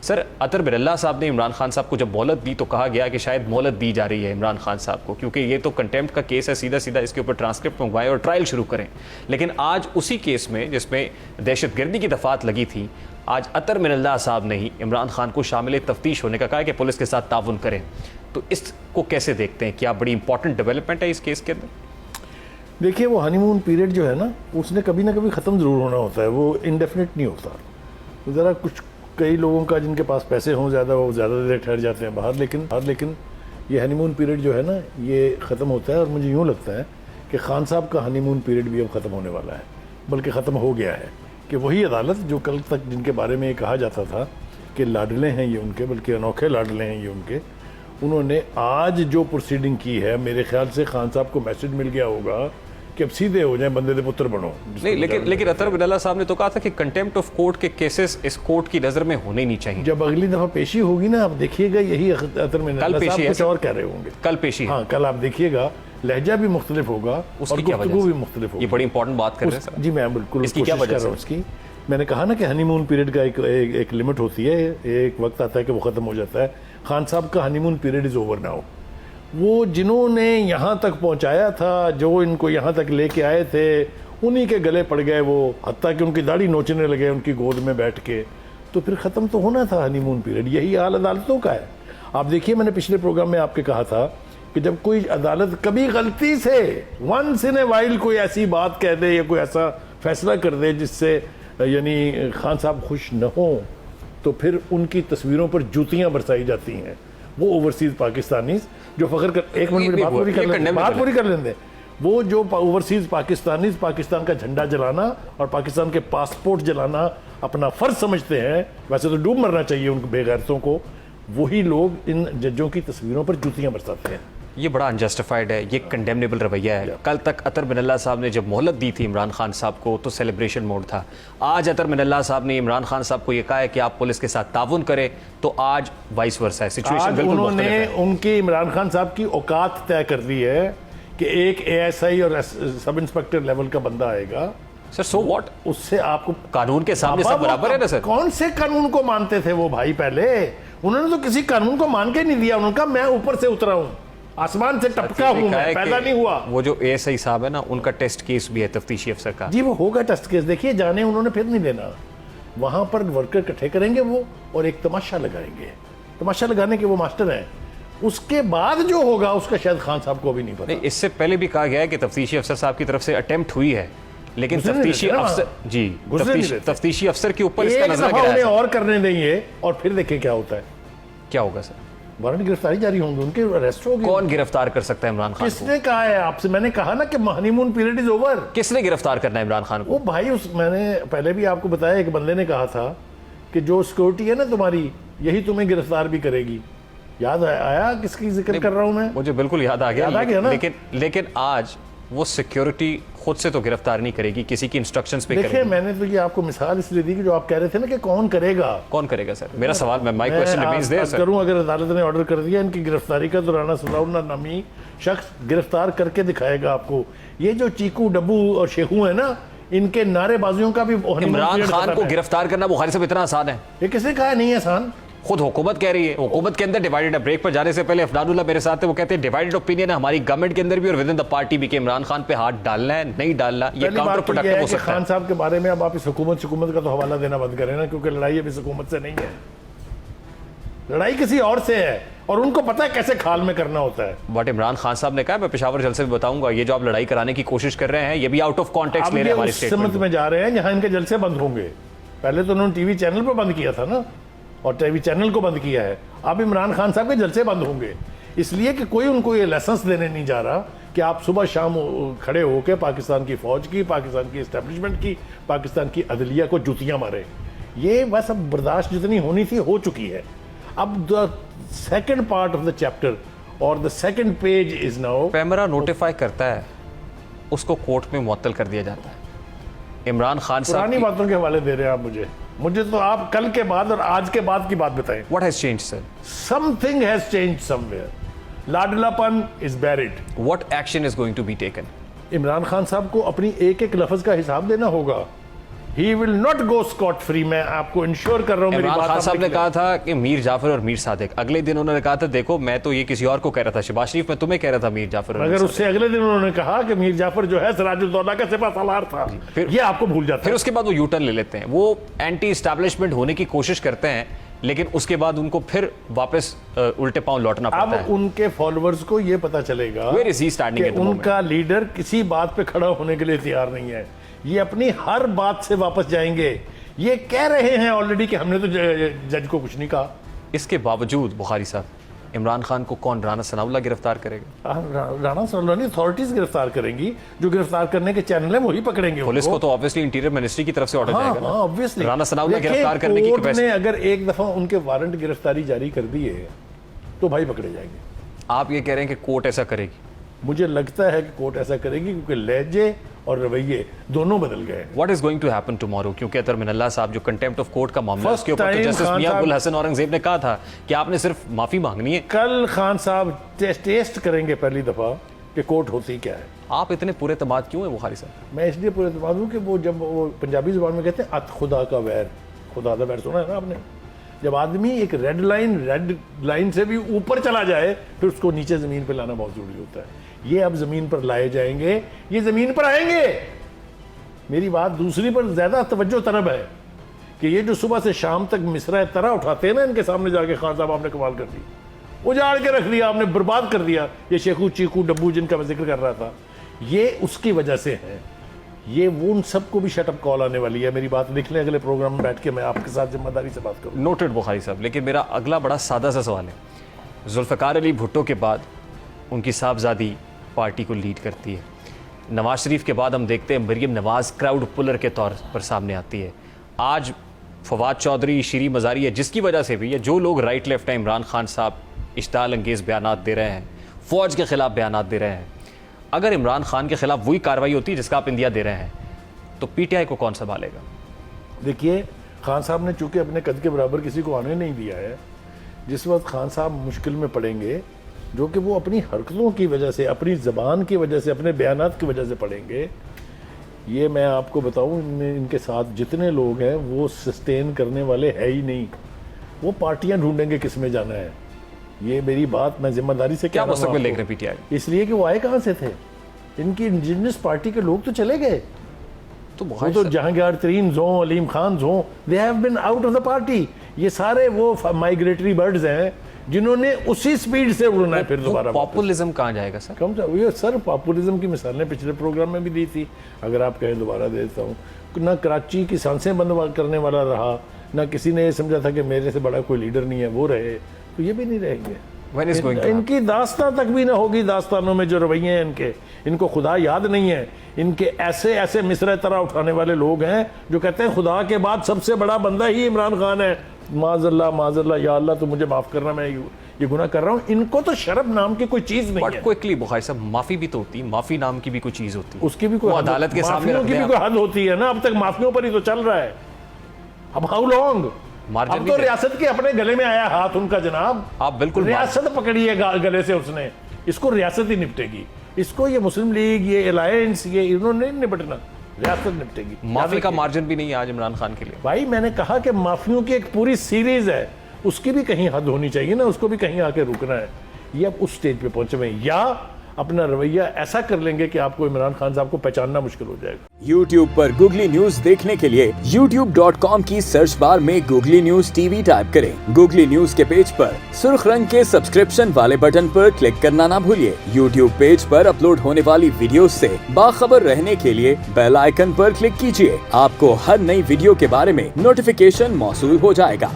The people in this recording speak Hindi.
सर, अतर बिरल्ला साहब ने इमरान खान साहब को जब मोहलत दी तो कहा गया कि शायद मोहलत दी जा रही है इमरान खान साहब को, क्योंकि ये तो कंटेम्प्ट का केस है, सीधा सीधा इसके ऊपर ट्रांसक्रिप्ट मंगवाएं और ट्रायल शुरू करें। लेकिन आज उसी केस में जिसमें दहशतगर्दी की दफात लगी थी, आज अतर बिरल्ला साहब ने ही इमरान खान को शामिल तफ्तीश होने का कहा है कि पुलिस के साथ ताउन करें। तो इसको कैसे देखते हैं? क्या बड़ी इंपॉर्टेंट डेवलपमेंट है इस केस के अंदर? देखिए, वो हनीमून पीरियड जो है ना, उसने कभी ना कभी ख़त्म ज़रूर होना होता है, वो इंडेफिनिट नहीं होता। ज़रा कुछ कई लोगों का जिनके पास पैसे हों ज़्यादा, वो ज़्यादा देर ठहर जाते हैं बाहर, लेकिन ये हनीमून पीरियड जो है ना, ये ख़त्म होता है। और मुझे यूँ लगता है कि खान साहब का हनीमून पीरियड भी अब ख़त्म होने वाला है, बल्कि ख़त्म हो गया है। कि वही अदालत जो कल तक जिनके बारे में ये कहा जाता था कि लाडले हैं ये उनके, बल्कि अनोखे लाडले हैं ये उनके, उन्होंने आज जो प्रोसीडिंग की है, मेरे ख्याल से खान साहब को मैसेज मिल गया होगा कि अब सीधे हो जाए, बंदे दे पुत्र बनो। नहीं, लेकिन अतर बिरल्ला साहब ने तो कहा था कि कंटेम्प्ट ऑफ कोर्ट के केसेस इस कोर्ट की नज़र में होने नहीं चाहिए। जब अगली दफ़ा पेशी होगी ना, आप देखिएगा यही अतर बिरल्ला साहब कुछ और कह रहे होंगे। कल पेशी, हाँ, कल आप देखिएगा लहजा भी मुख्तलिफ होगा और गुफ्तगू भी मुख्तलिफ होगी। ये बड़ी इंपॉर्टेंट बात कर रहे हैं। जी, मैं बिल्कुल इसकी क्या वजह है उसकी? मैंने कहा ना कि हनीमून पीरियड का एक लिमिट होती है, एक वक्त आता है कि वो ख़त्म हो जाता है। खान साहब का honeymoon period is over now. वो जिन्होंने यहाँ तक पहुँचाया था, जो इनको यहाँ तक लेके आए थे, उन्हीं के गले पड़ गए वो, हत्ता कि उनकी दाढ़ी नोचने लगे उनकी गोद में बैठ के। तो फिर ख़त्म तो होना था हनीमून पीरियड। यही हाल अदालतों का है। आप देखिए, मैंने पिछले प्रोग्राम में आपके कहा था कि जब कोई अदालत कभी गलती से वंस इन ए वाइल कोई ऐसी बात कह दे या कोई ऐसा फैसला कर दे जिससे यानी खान साहब खुश न हो, तो फिर उनकी तस्वीरों पर जूतियां बरसाई जाती हैं। वो ओवरसीज पाकिस्तानी जो फ़ख्र कर, एक मिनट में बात पूरी कर लेंगे। वो जो ओवरसीज पाकिस्तानी पाकिस्तान का झंडा जलाना और पाकिस्तान के पासपोर्ट जलाना अपना फ़र्ज समझते हैं, वैसे तो डूब मरना चाहिए उन बेगैरतों को, वही लोग इन जजों की तस्वीरों पर जूतियां बरसाते हैं। ये बड़ा अनजस्टिफाइड है, ये कंडेमनेबल रवैया है। कल तक अतर बिरल्ला साहब ने जब मोहलत दी थी इमरान खान साहब को तो सेलिब्रेशन मोड था। आज अतर बिरल्ला साहब ने इमरान खान साहब को ये कहा है कि आप पुलिस के साथ ताउन करें, तो आज वाइस वर्सा है, सिचुएशन बिल्कुल उन्होंने उनकी इमरान खान साहब की औकात तय कर दी है कि एक ASI और सब इंस्पेक्टर लेवल का बंदा आएगा। Sir, so what? उससे आपको कानून के सामने सब बराबर है ना सर? कौन से कानून को मानते थे वो भाई? पहले उन्होंने तो किसी कानून को मान के नहीं दिया। उनका मैं ऊपर से उतरा हूं, आसमान से टपका हूं, मैं पैदा नहीं हुआ। वो जो ASI साहब है ना, उनका टेस्ट केस भी है तफ्तीशी अफसर का। जी, वो होगा टेस्ट केस। देखिए, जाने उन्होंने फिर नहीं देना। वहां पर वर्कर इकट्ठे करेंगे वो और एक तमाशा लगाएंगे। तमाशा लगाने के वो मास्टर हैं। उसके बाद जो होगा उसका शायद खान साहब को भी नहीं पता। इससे पहले भी कहा गया है कि तफ्तीशी अफसर साहब की तरफ से अटेम्प्ट हुई है, लेकिन तफ्तीशी अफसर तफ्तीशी अफसर के ऊपर इसका नजर गिरा है और करने देंगे और फिर देखें क्या होता है। क्या होगा सर? वारंट गिरफ्तारी जारी होंगे, उनके अरेस्ट होगी। कौन गिरफ्तार कर सकता है इमरान खान को? किसने कहा है आपसे? मैंने कहा ना कि हनीमून पीरियड इज ओवर। किसने गिरफ्तार करना है इमरान खान को? वो भाई, मैंने पहले भी आपको बताया, एक बंदे ने कहा था कि जो सिक्योरिटी है ना तुम्हारी, यही तुम्हें गिरफ्तार भी करेगी। याद आया किसकी जिक्र कर रहा हूं मैं? मुझे बिल्कुल याद आ गया, ना? लेकिन आज वो सिक्योरिटी खुद से तो गिरफ्तार नहीं करेगी, किसी की इंस्ट्रक्शंस पे करेगी। देखिए, मैंने तो ये आपको मिसाल इसलिए दी कि जो आप कह रहे थे ना कि कौन करेगा सर? मेरा सवाल, my question remains there sir. करूं, अगर अदालत ने ऑर्डर कर दिया इनकी गिरफ्तारी का, तो सलाउल्लाह नामी शख्स गिरफ्तार करके दिखाएगा आपको। ये जो चीकू, डब्बू और शेखू है ना, इनके नारेबाजियों का भी इमरान खान को गिरफ्तार करना बुखारी साहब इतना आसान है? ये किसने कहा नहीं आसान? खुद हुकूमत कह रही है। हुकूमत के अंदर डिवाइडेड है। ब्रेक पर जाने से पहले अफनानुल्लाह मेरे साथ है, वो कहते हैं डिवाइडेड ओपिनियन है हमारी गवर्नमेंट के अंदर भी और विद इन द पार्टी भी कि इमरान खान पे हाथ डालना है नहीं डालना, ये काउंटर प्रोडक्टिव हो सकता है। खान साहब के बारे में अब आप इस हुकूमत का तो हवाला देना बंद करें ना, क्योंकि लड़ाई अब इस हुकूमत से नहीं है, लड़ाई किसी और से है और उनको पता है कैसे खाल में करना होता है। बट इमरान खान साहब ने कहा, मैं पेशावर जलसे भी बताऊंगा, ये जो आप लड़ाई कराने की कोशिश कर रहे हैं ये भी आउट ऑफ कॉन्टेक्स्ट ले रहे हैं हमारी स्टेटमेंट में जा रहे हैं जहां इनके जलसे बंद होंगे। पहले तो उन्होंने टीवी चैनल पर बंद किया था ना, और टीवी चैनल को बंद किया है। अब इमरान खान साहब के जलसे बंद होंगे, इसलिए कि कोई उनको ये लेसन्स देने नहीं जा रहा कि आप सुबह शाम खड़े होकर पाकिस्तान की फौज की, पाकिस्तान की एस्टेब्लिशमेंट की, पाकिस्तान की अदलिया को जूतियां मारे। ये बस अब बर्दाश्त जितनी होनी थी हो चुकी है। अब the second part of the chapter और the second page is now, PEMRA notify करता है, उसको कोर्ट में मुअत्तल कर दिया जाता है। इमरान खान साहब पुरानी बातों के हवाले दे रहे हैं आप मुझे तो आप कल के बाद और आज के बाद की बात बताएं। What has changed, sir? Something has changed somewhere. लाडलापन is buried. What action is going to be taken? Imran Khan साहब को अपनी एक एक लफ्ज का हिसाब देना होगा। He will not go Scott free. मैं आपको इंश्योर कर रहा हूं। मेरी इमरान बात खान आप साहब ने लिख लें। कहा था कि मीर जाफर और मीर सादिक, अगले दिन उन्होंने कहा था देखो मैं तो ये किसी और को कह रहा था, शहबाज शरीफ मैं तुम्हें कह रहा था मीर जाफर और मीर अगर सादिक। उससे अगले दिन उन्होंने कहा कि मीर जाफर जो है सिराजुद्दौला का सिपह सालार था, फिर- ये आपको भूल जाता फिर है। उसके बाद वो यू टर्न ले लेते हैं, वो एंटी एस्टैब्लिशमेंट होने की कोशिश करते हैं, लेकिन उसके बाद उनको फिर वापस उल्टे पांव लौटना पड़ता अब है। उनके फॉलोअर्स को ये पता चलेगा Where is he standing कि at the moment? उनका लीडर किसी बात पे खड़ा होने के लिए तैयार नहीं है। ये अपनी हर बात से वापस जाएंगे। ये कह रहे हैं ऑलरेडी कि हमने तो जज को कुछ नहीं कहा। इसके बावजूद बुखारी साहब, इमरान खान को कौन, राना सनाउल्लाह गिरफ्तार करेगा? राणा सनाउल्लाह अथॉरिटीज गिरफ्तार करेंगी, जो गिरफ्तार करने के चैनल है वही पकड़ेंगे पुलिस को उनको। तो ऑब्वियसली इंटीरियर मिनिस्ट्री की तरफ से ऑर्डर जाएगा ना। ऑब्वियसली राना सनाउल्लाह गिरफ्तार करने की कोर्ट ने कैपेसिटी। अगर एक दफा उनके वारंट गिरफ्तारी जारी कर दिए तो भाई पकड़े जाएंगे। आप ये कह रहे हैं कि कोर्ट ऐसा करेगी? मुझे लगता है कि कोर्ट ऐसा करेगी क्योंकि लहजे और रवैये दोनों बदल गए। What is going to happen tomorrow? क्योंकि अतर मिनल्ला साहब जो कंटेम्प्ट ऑफ कोर्ट का मामला है, First उसके ऊपर तो time जस्टिस खान मियां साहब- गुल हसन औरंगजेब ने कहा था कि आपने सिर्फ माफी मांगनी है। कल खान साहब टेस्ट करेंगे पहली दफा कि कोर्ट होती क्या है। आप इतने पूरे तमाद क्यों हैं बुखारी साहब? मैं इसलिए पूरे एतमाद हूँ कि वो जब वो पंजाबी जुबान में कहते हैं अत खुदा का वैर, खुदा का वैर सुना है ना आपने? जब आदमी एक रेड लाइन से भी ऊपर चला जाए फिर उसको नीचे जमीन पर लाना बहुत जरूरी होता है। ये अब जमीन पर लाए जाएंगे, ये जमीन पर आएंगे। मेरी बात दूसरी पर ज्यादा तवज्जो तरब है कि ये जो सुबह से शाम तक मिसरा तरह उठाते हैं ना, इनके सामने जाके खान साहब आपने कमाल कर दी, उजाड़ के रख दिया आपने, बर्बाद कर दिया। ये शेखू चीकू डब्बू जिनका मैं जिक्र कर रहा था, ये उसकी वजह से है। ये वो उन सबको भी शटअप कॉल आने वाली है। मेरी बात लिख लें, अगले प्रोग्राम में बैठ के मैं आपके साथ जिम्मेदारी से बात करूँ। नोटेड बुखारी साहब। लेकिन मेरा अगला बड़ा सादा सा सवाल है, जुल्फ़िकार अली भुट्टो के बाद उनकी साहबजादी पार्टी को लीड करती है, नवाज शरीफ के बाद हम देखते हैं मरीम नवाज क्राउड पुलर के तौर पर सामने आती है। आज फवाद चौधरी, शीरी मज़ारी है, जिसकी वजह से भी ये जो लोग राइट लेफ्ट है, इमरान खान साहब इश्ताल अंगेज़ बयानात दे रहे हैं, फ़ौज के ख़िलाफ़ बयानात दे रहे हैं। अगर इमरान खान के ख़िलाफ़ वही कार्रवाई होती है जिसका आप इंदिया दे रहे हैं, तो पीटीआई को कौन संभालेगा? देखिए, खान साहब ने चूंकि अपने कद के बराबर किसी को आने नहीं दिया है, जिस वक्त खान साहब मुश्किल में पड़ेंगे, जो कि वो अपनी हरकतों की वजह से, अपनी ज़बान की वजह से, अपने बयानात की वजह से पड़ेंगे, ये मैं आपको बताऊं, इनके साथ जितने लोग हैं वो सस्टेन करने वाले है ही नहीं। वो पार्टियां ढूंढेंगे किस में जाना है। ये मेरी बात मैं जिम्मेदारी से क्या कह रहा हूं मस्तकबिल आपको। देख रहे पीटीआई? इसलिए कि वो आए कहाँ से थे? इनकी इंडिजिनस पार्टी के लोग तो चले गए। तो वो बुखारी तो साहब, जहांगीर तरीन हों, अलीम खान हों, they have been out of the party. ये सारे वो माइग्रेटरी बर्ड्स हैं जिन्होंने उसी स्पीड से उड़ना है फिर दोबारा वापस। पॉपुलिज्म कहाँ जाएगा सर? कम से ये सर पॉपुलिज्म की मिसालें पिछले प्रोग्राम में भी दी थी, अगर आप कहें दोबारा देता हूँ। ना कराची की सांसें बंद करने वाला रहा, ना किसी ने ये समझा था कि मेरे से बड़ा कोई लीडर नहीं है, वो रहे, तो ये भी नहीं रहेंगे। When is going to happen? इनकी दास्तान तक भी ना होगी। दास्तानों में जो रवैये हैं इनके, इनको खुदा याद नहीं है। इनके ऐसे ऐसे मिसरे तरह उठाने वाले लोग हैं जो कहते हैं खुदा के बाद सबसे बड़ा बंदा ही इमरान खान है। माज़अल्लाह, या अल्लाह तो मुझे माफ करना, मैं ये गुनाह कर रहा हूँ। इनको तो शर्म नाम की कोई चीज नहीं बट है। क्विकली बुखारी साहब, माफी भी तो होती है, माफी नाम की भी कोई चीज होती है, उसकी भी कोई वो हद- अदालत के सामने माफियों रख की दें भी आप। कोई हद होती है ना। अब तक माफियों पर ही तो चल रहा है। अब हाउ लॉन्ग? मार्जिन अब भी तो दे- रियासत के अपने गले में आया हाथ उनका जनाब। आप बिल्कुल रियासत पकड़ी है गले से उसने। इसको रियासत ही निपटेगी। इसको ये मुस्लिम लीग, ये अलायंस, ये इन्होंने नहीं निपटना, रियासत निपटेगी। माफी याद का रखिए। मार्जिन भी नहीं है आज इमरान खान के लिए। भाई मैंने कहा कि माफियों की एक पूरी सीरीज है, उसकी भी कहीं हद होनी चाहिए ना, उसको भी कहीं आके रुकना है। ये अब उस स्टेज पे पहुंचे हुए हैं, या अपना रवैया ऐसा कर लेंगे कि आपको इमरान खान साहब को पहचानना मुश्किल हो जाएगा। YouTube पर गूगली न्यूज देखने के लिए youtube.com की सर्च बार में गूगली न्यूज टीवी टाइप करें। गूगली न्यूज के पेज पर सुर्ख रंग के सब्सक्रिप्शन वाले बटन पर क्लिक करना ना भूलिए। YouTube पेज पर अपलोड होने वाली वीडियो से बाखबर रहने के लिए बेल आइकन पर क्लिक कीजिए। आपको हर नई वीडियो के बारे में नोटिफिकेशन मौसूल हो जाएगा।